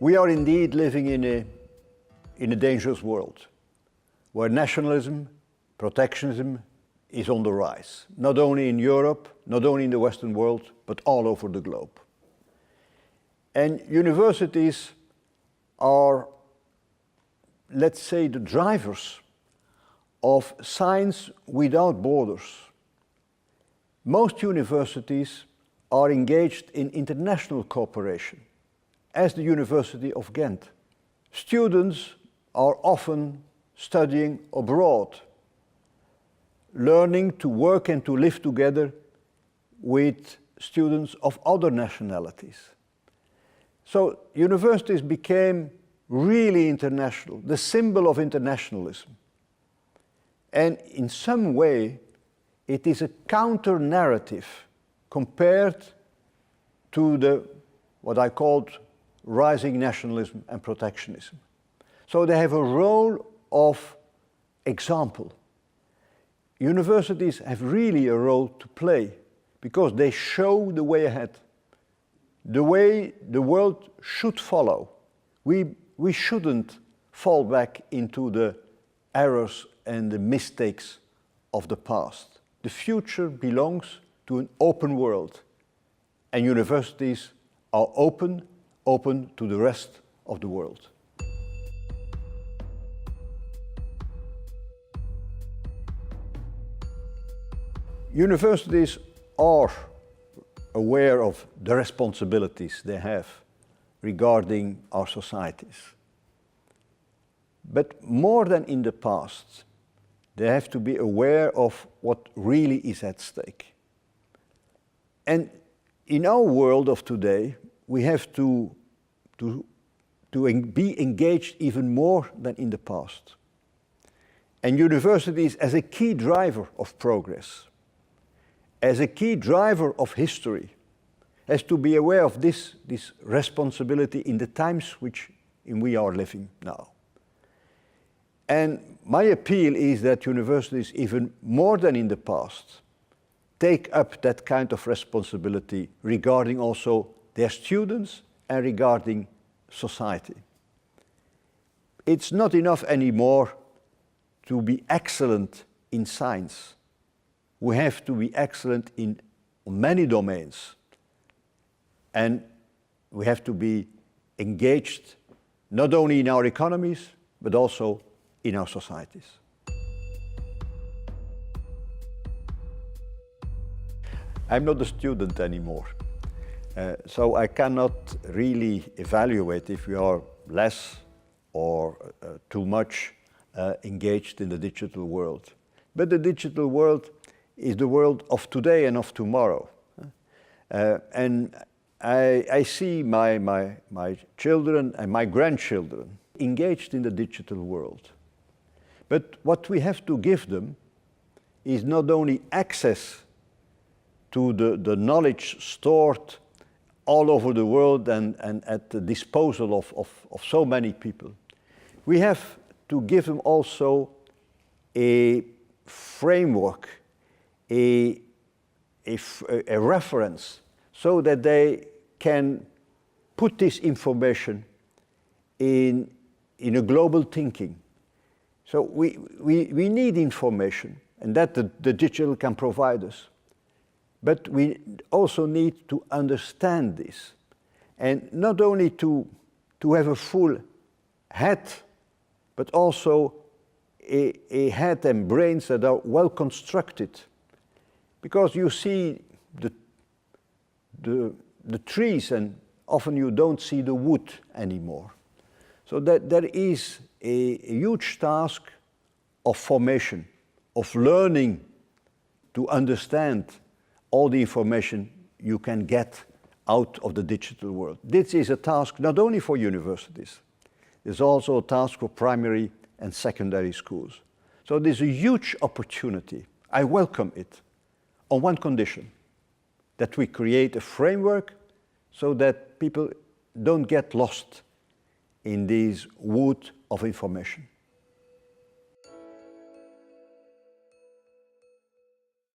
We are indeed living in a dangerous world, where nationalism, protectionism is on the rise, not only in Europe, not only in the Western world, but all over the globe. And universities are, let's say, the drivers of science without borders. Most universities are engaged in international cooperation, as the University of Ghent. Students are often studying abroad, learning to work and to live together with students of other nationalities. So universities became really international, the symbol of internationalism. And in some way, it is a counter-narrative compared to what I called rising nationalism and protectionism. So they have a role of example. Universities have really a role to play because they show the way ahead, the way the world should follow. We shouldn't fall back into the errors and the mistakes of the past. The future belongs to an open world, and universities are open to the rest of the world. Universities are aware of the responsibilities they have regarding our societies. But more than in the past, they have to be aware of what really is at stake. And in our world of today, we have to be engaged even more than in the past. And universities, as a key driver of progress, as a key driver of history, has to be aware of this responsibility in the times in we are living now. And my appeal is that universities, even more than in the past, take up that kind of responsibility regarding also their students and regarding society. It's not enough anymore to be excellent in science. We have to be excellent in many domains. And we have to be engaged not only in our economies, but also in our societies. I'm not a student anymore, so I cannot really evaluate if we are less or too much engaged in the digital world. But the digital world is the world of today and of tomorrow. And I see my children and my grandchildren engaged in the digital world. But what we have to give them is not only access to the knowledge stored all over the world and at the disposal of so many people. We have to give them also a framework, a reference, so that they can put this information in a global thinking. So we need information, and that the digital can provide us. But we also need to understand this, and not only to have a full head, but also a head and brains that are well constructed. Because you see the trees, and often you don't see the wood anymore. So that there is a huge task of formation, of learning to understand all the information you can get out of the digital world. This is a task not only for universities, it's also a task for primary and secondary schools. So there's a huge opportunity. I welcome it on one condition, that we create a framework so that people don't get lost in this wood of information.